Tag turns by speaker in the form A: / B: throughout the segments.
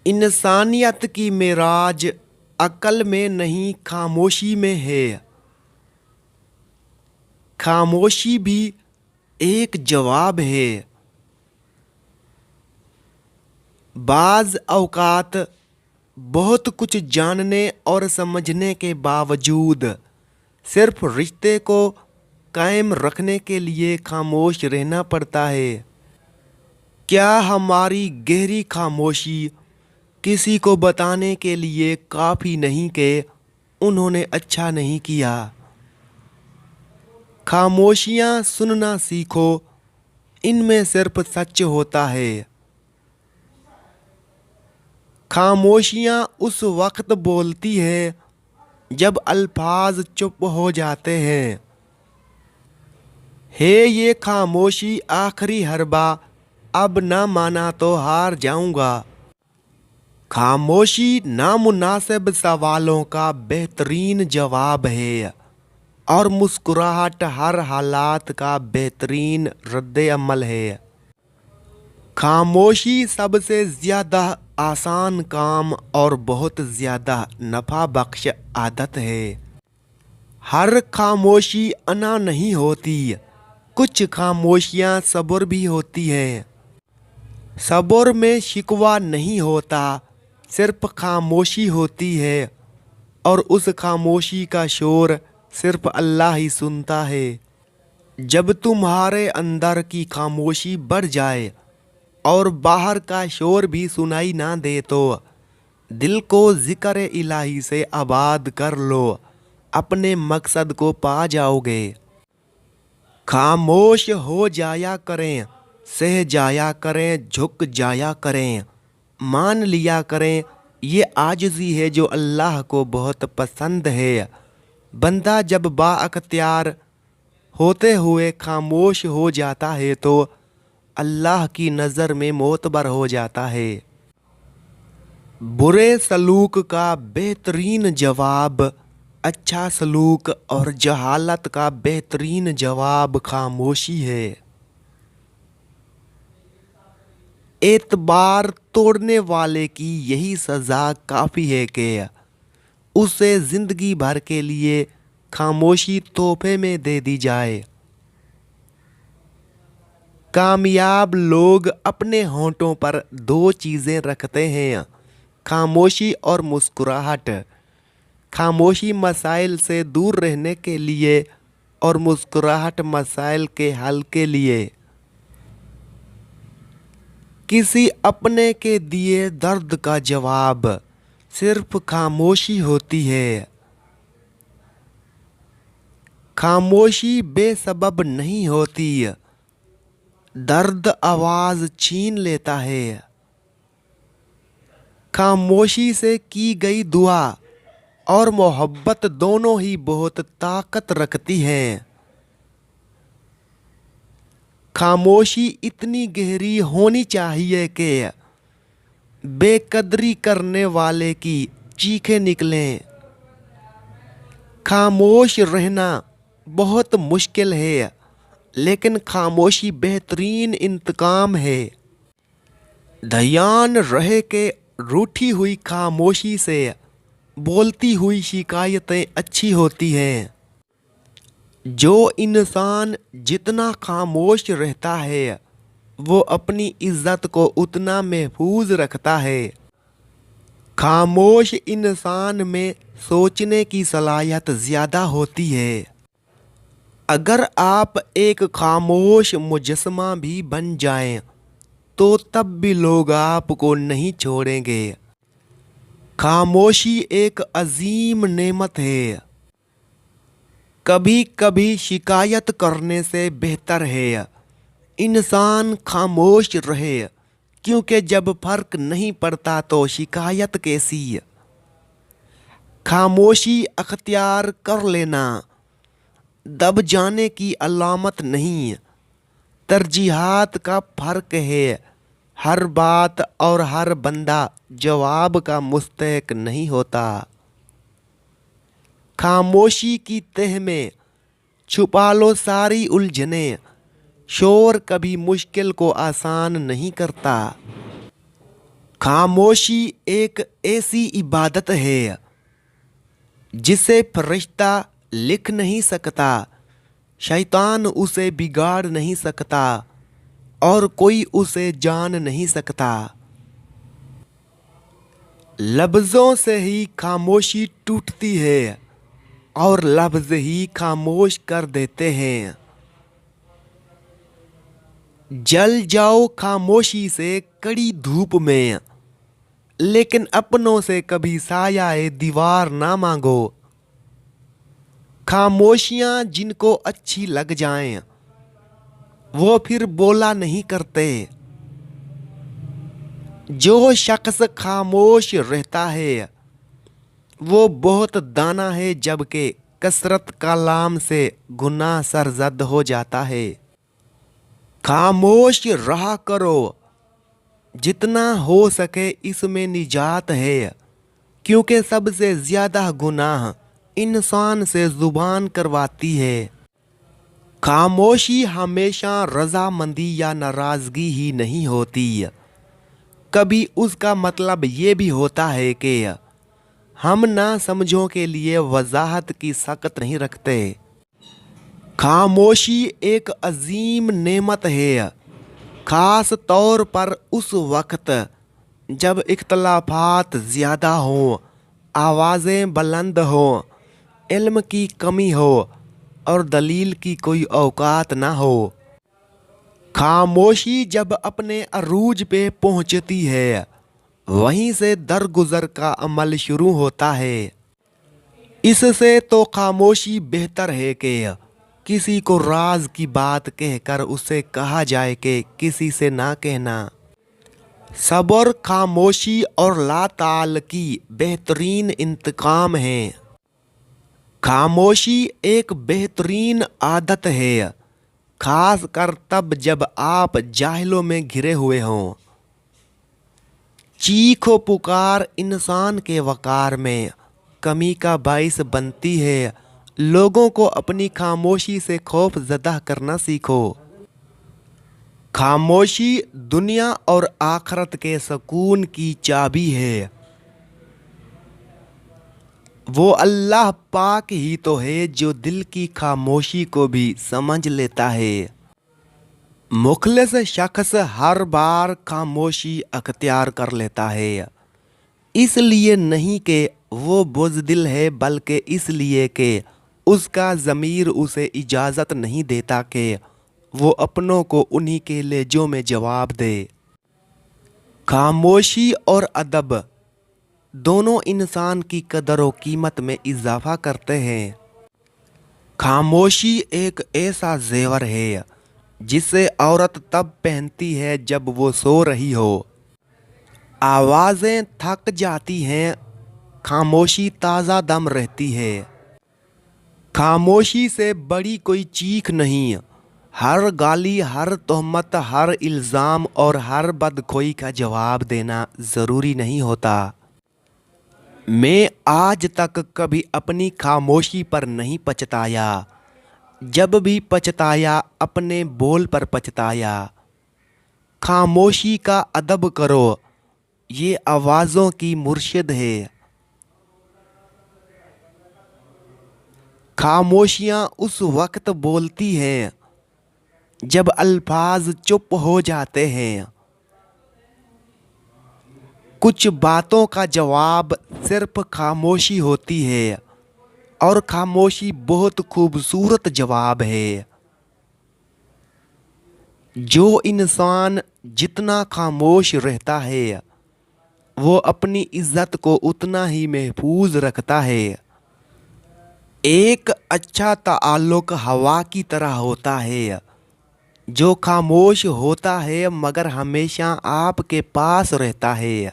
A: इंसानियत की मेराज अक्ल में नहीं खामोशी में है। खामोशी भी एक जवाब है। बाज़ औक़ात बहुत कुछ जानने और समझने के बावजूद सिर्फ रिश्ते को कायम रखने के लिए खामोश रहना पड़ता है। क्या हमारी गहरी खामोशी किसी को बताने के लिए काफ़ी नहीं कि उन्होंने अच्छा नहीं किया? खामोशियाँ सुनना सीखो, इनमें सिर्फ सच होता है। खामोशियाँ उस वक्त बोलती है जब अल्फाज चुप हो जाते हैं। है ये खामोशी आखिरी हरबा, अब ना माना तो हार जाऊंगा। खामोशी नामुनासिब सवालों का बेहतरीन जवाब है और मुस्कुराहट हर हालात का बेहतरीन रद्द अमल है। खामोशी सबसे ज़्यादा आसान काम और बहुत ज़्यादा नफ़ा बख्श आदत है। हर खामोशी अना नहीं होती, कुछ खामोशियाँ सब्र भी होती हैं। सब्र में शिकवा नहीं होता, सिर्फ खामोशी होती है और उस खामोशी का शोर सिर्फ अल्लाह ही सुनता है। जब तुम्हारे अंदर की खामोशी बढ़ जाए और बाहर का शोर भी सुनाई ना दे तो दिल को ज़िक्र इलाही से आबाद कर लो, अपने मकसद को पा जाओगे। खामोश हो जाया करें, सह जाया करें, झुक जाया करें, मान लिया करें ये आजिज़ी है जो अल्लाह को बहुत पसंद है। बंदा जब बाअख्तियार होते हुए खामोश हो जाता है तो अल्लाह की नज़र में मोतबर हो जाता है। बुरे सलूक का बेहतरीन जवाब अच्छा सलूक और जहालत का बेहतरीन जवाब खामोशी है। एतबार तोड़ने वाले की यही सज़ा काफ़ी है कि उसे ज़िंदगी भर के लिए खामोशी तोहफे में दे दी जाए। कामयाब लोग अपने होंठों पर दो चीज़ें रखते हैं, खामोशी और मुस्कुराहट। खामोशी मसाइल से दूर रहने के लिए और मुस्कुराहट मसाइल के हल के लिए। किसी अपने के दिए दर्द का जवाब सिर्फ खामोशी होती है। खामोशी बेसबब नहीं होती, दर्द आवाज़ छीन लेता है। खामोशी से की गई दुआ और मोहब्बत दोनों ही बहुत ताकत रखती हैं। खामोशी इतनी गहरी होनी चाहिए कि बेकदरी करने वाले की चीखें निकलें। खामोश रहना बहुत मुश्किल है, लेकिन खामोशी बेहतरीन इंतकाम है। ध्यान रहे कि रूठी हुई खामोशी से बोलती हुई शिकायतें अच्छी होती हैं। जो इंसान जितना खामोश रहता है वो अपनी इज्जत को उतना महफूज रखता है। खामोश इंसान में सोचने की सलाहियत ज़्यादा होती है। अगर आप एक खामोश मुजस्समा भी बन जाएं तो तब भी लोग आपको नहीं छोड़ेंगे। खामोशी एक अजीम नेमत है। कभी कभी शिकायत करने से बेहतर है इंसान खामोश रहे, क्योंकि जब फर्क नहीं पड़ता तो शिकायत कैसी। खामोशी अख्तियार कर लेना दब जाने की अलामत नहीं, तरजीहात का फ़र्क है। हर बात और हर बंदा जवाब का मुस्तहिक नहीं होता। खामोशी की तह में छुपा लो सारी उलझनें, शोर कभी मुश्किल को आसान नहीं करता। खामोशी एक ऐसी इबादत है जिसे फरिश्ता लिख नहीं सकता, शैतान उसे बिगाड़ नहीं सकता और कोई उसे जान नहीं सकता। लफ्ज़ों से ही खामोशी टूटती है और लफ्ज़ ही खामोश कर देते हैं। जल जाओ खामोशी से कड़ी धूप में, लेकिन अपनों से कभी साया दीवार ना मांगो। खामोशियां जिनको अच्छी लग जाएं, वो फिर बोला नहीं करते। जो शख्स खामोश रहता है वो बहुत दाना है, जबकि कसरत कलाम से गुनाह सरजद हो जाता है। खामोश रहा करो, जितना हो सके इसमें निजात है, क्योंकि सबसे ज़्यादा गुनाह इंसान से ज़ुबान करवाती है। खामोशी हमेशा रज़ामंदी या नाराज़गी ही नहीं होती, कभी उसका मतलब ये भी होता है कि हम ना समझों के लिए वजाहत की सख्त नहीं रखते। खामोशी एक अजीम नेमत है, ख़ास तौर पर उस वक्त जब इख्तलाफात ज़्यादा हों, आवाज़ें बुलंद हों, इल्म की कमी हो और दलील की कोई औकात ना हो। खामोशी जब अपने अरूज पे पहुंचती है, वहीं से दरगुजर का अमल शुरू होता है। इससे तो खामोशी बेहतर है कि किसी को राज की बात कहकर उससे कहा जाए कि किसी से ना कहना। सब्र, खामोशी और लाताल की बेहतरीन इंतकाम है। खामोशी एक बेहतरीन आदत है, खास कर तब जब आप जाहिलों में घिरे हुए हों। चीखो पुकार इंसान के वकार में कमी का बाइस बनती है। लोगों को अपनी खामोशी से खौफ ज़दा करना सीखो। खामोशी दुनिया और आखरत के सुकून की चाबी है। वो अल्लाह पाक ही तो है जो दिल की खामोशी को भी समझ लेता है। मुखलिस शख्स हर बार खामोशी अख्तियार कर लेता है, इसलिए नहीं कि वो बुज़दिल है, बल्कि इसलिए कि उसका ज़मीर उसे इजाज़त नहीं देता कि वो अपनों को उन्हीं के लहजों में जवाब दे। खामोशी और अदब दोनों इंसान की कदर व कीमत में इजाफा करते हैं। खामोशी एक ऐसा जेवर है जिसे औरत तब पहनती है जब वो सो रही हो। आवाज़ें थक जाती हैं, खामोशी ताज़ा दम रहती है। खामोशी से बड़ी कोई चीख नहीं। हर गाली, हर तोहमत, हर इल्ज़ाम और हर बदखोई का जवाब देना ज़रूरी नहीं होता। मैं आज तक कभी अपनी खामोशी पर नहीं पछताया। जब भी पछताया अपने बोल पर पछताया। खामोशी का अदब करो, ये आवाज़ों की मुर्शिद है। खामोशियाँ उस वक्त बोलती हैं जब अल्फाज चुप हो जाते हैं। कुछ बातों का जवाब सिर्फ खामोशी होती है और खामोशी बहुत खूबसूरत जवाब है। जो इंसान जितना खामोश रहता है वो अपनी इज्जत को उतना ही महफूज रखता है। एक अच्छा ताल्लुक हवा की तरह होता है जो खामोश होता है मगर हमेशा आपके पास रहता है।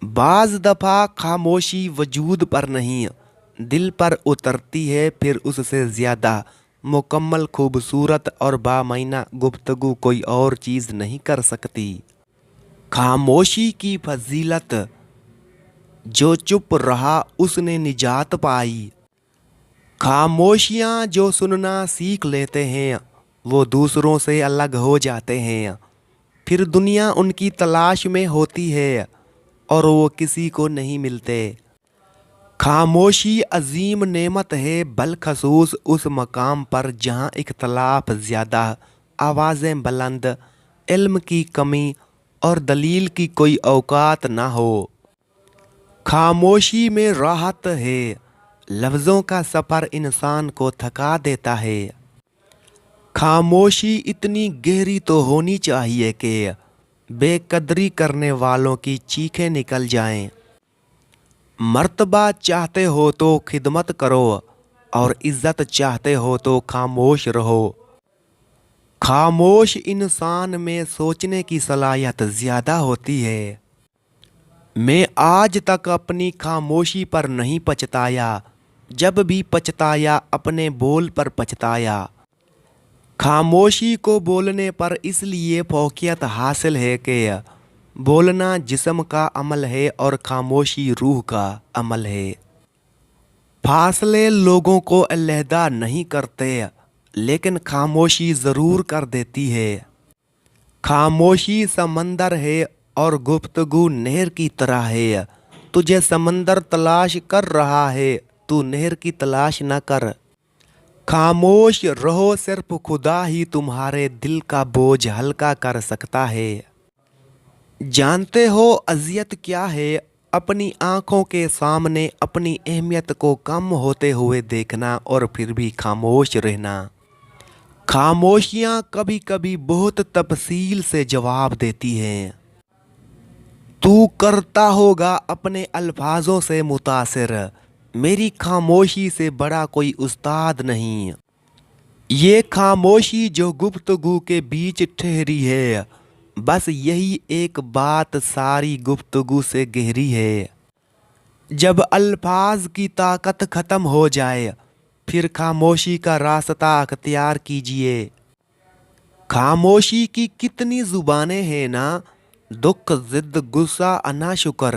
A: बाज़ दफ़ा खामोशी वजूद पर नहीं दिल पर उतरती है, फिर उससे ज़्यादा मुकम्मल खूबसूरत और बामईना गुफ्तगू कोई और चीज़ नहीं कर सकती। खामोशी की फजीलत, जो चुप रहा उसने निजात पाई। खामोशियाँ जो सुनना सीख लेते हैं वो दूसरों से अलग हो जाते हैं। پھر دنیا ان کی تلاش میں ہوتی ہے اور وہ کسی کو نہیں ملتے۔ خاموشی عظیم نعمت ہے، بالخصوص اس مقام پر جہاں اختلاف زیادہ، آوازیں بلند، علم کی کمی اور دلیل کی کوئی اوقات نہ ہو۔ خاموشی میں راحت ہے، لفظوں کا سفر انسان کو تھکا دیتا ہے۔ خاموشی اتنی گہری تو ہونی چاہیے کہ بے قدری کرنے والوں کی چیخیں نکل جائیں۔ مرتبہ چاہتے ہو تو خدمت کرو اور عزت چاہتے ہو تو خاموش رہو۔ خاموش انسان میں سوچنے کی صلاحیت زیادہ ہوتی ہے۔ میں آج تک اپنی خاموشی پر نہیں پچھتایا، جب بھی پچھتایا اپنے بول پر پچھتایا۔ خاموشی کو بولنے پر اس لیے فوقیت حاصل ہے کہ بولنا جسم کا عمل ہے اور خاموشی روح کا عمل ہے۔ فاصلے لوگوں کو علیحدہ نہیں کرتے، لیکن خاموشی ضرور کر دیتی ہے۔ خاموشی سمندر ہے اور گفتگو نہر کی طرح ہے۔ تجھے سمندر تلاش کر رہا ہے، تو نہر کی تلاش نہ کر۔ خاموش رہو، صرف خدا ہی تمہارے دل کا بوجھ ہلکا کر سکتا ہے۔ جانتے ہو اذیت کیا ہے؟ اپنی آنکھوں کے سامنے اپنی اہمیت کو کم ہوتے ہوئے دیکھنا اور پھر بھی خاموش رہنا۔ خاموشیاں کبھی کبھی بہت تفصیل سے جواب دیتی ہیں۔ تو کرتا ہوگا اپنے الفاظوں سے متاثر، میری خاموشی سے بڑا کوئی استاد نہیں۔ یہ خاموشی جو گفتگو کے بیچ ٹھہری ہے، بس یہی ایک بات ساری گفتگو سے گہری ہے۔ جب الفاظ کی طاقت ختم ہو جائے، پھر خاموشی کا راستہ اختیار کیجیے۔ خاموشی کی کتنی زبانیں ہیں نا، دکھ، ضد، غصہ، ناشکر۔